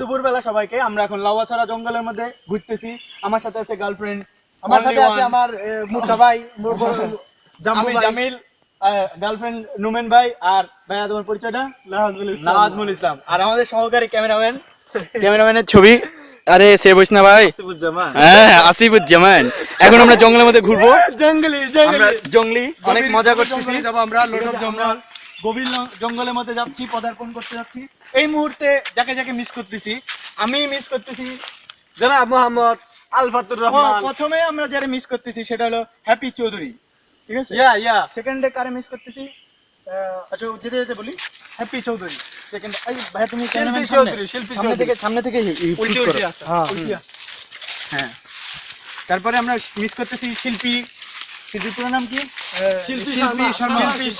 দুপুরবেলা সবাইকে। আমরা এখন লাউয়াছড়া জঙ্গলের মধ্যে ঘুরতেছি। আমার সাথে আছে গার্লফ্রেন্ড, আমার সাথে আছে আমার মুট্টা ভাই, আমি জামিল, গার্লফ্রেন্ড নুমেন ভাই, আর ভাইয়া তোমার পরিচয়টা? নাজমুল ইসলাম। আর আমাদের সহকারী ক্যামেরাম্যানের ছবি, আরে সে বইস না ভাই, হ্যাঁ আসিফুজ্জামান। এখন আমরা জঙ্গলের মধ্যে ঘুরবো, জঙ্গলি অনেক মজা করতেছি। আমরা গভীর জঙ্গলের মধ্যে যাচ্ছি, পদার্পণ করতে যাচ্ছি। এই মুহূর্তে যাকে যাকে মিস করতেছি, আমি মিস করতেছি জনাব মোহাম্মদ আলফাতুর রহমান। প্রথমে আমরা যারা মিস করতেছি সেটা হলো হ্যাপি চৌধুরী, ঠিক আছে? সেকেন্ডে কারে মিস করতেছি? আচ্ছা যেতে যেতে বলি, হ্যাপি চৌধুরী সেকেন্ড। এই ভাই তুমি ক্যামেরাম্যান সামনে থেকে উল্টি হ্যাঁ। তারপরে আমরা মিস করতেছি শিল্পী পুরো নাম কি? শিল্পী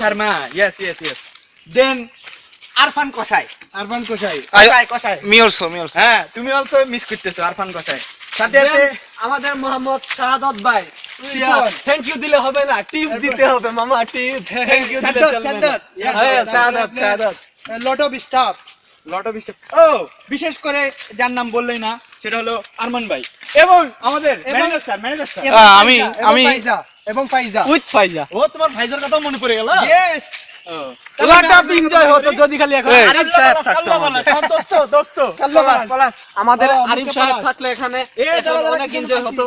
শর্মা। ইয়েস। দেন আরফান কসাই। মি অলসো হ্যাঁ, তুমি অলসো মিস করতেছো আরফান কসাই। সাথে আছে আমাদের মোহাম্মদ শাহাদাত ভাই। থ্যাংক ইউ দিলে হবে না, টিপ দিতে হবে মামা, টিপ। থ্যাংক ইউ দিলে চলবে না। হ্যাঁ, শাহাদাত। Lot of staff. ও বিশেষ করে যার নাম বললেই না সেটা হলো আরমান ভাই এবং আমাদের ম্যানেজার স্যার। আমি এবং ফাইজা। উইথ ফাইজা। ও তোমার ফাইজার কথাও মনে পড়ে গেল? ইয়েস। লট অফ এনজয় হতো যদি খালি এখন আরিফ সাহেব থাকতো। দোস্ত আমাদের আরিফ সাহেব থাকলে এখানে অনেক এনজয় হতো।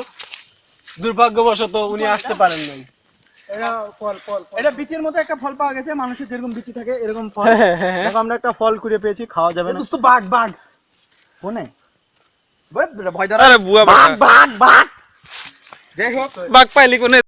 দুর্ভাগ্যবশত উনি আসতে পারেন নাই। এটা বিচির মতো একটা ফল পাওয়া গেছে, মানুষের যেরকম বিচি থাকে এরকম ফল। দেখো আমরা একটা ফল কুড়িয়ে পেয়েছি, খাওয়া যাবে না। দোস্ত বাঘ কোনে আরে বুয়া যাই হোক, বাঘ পাইলি কোনে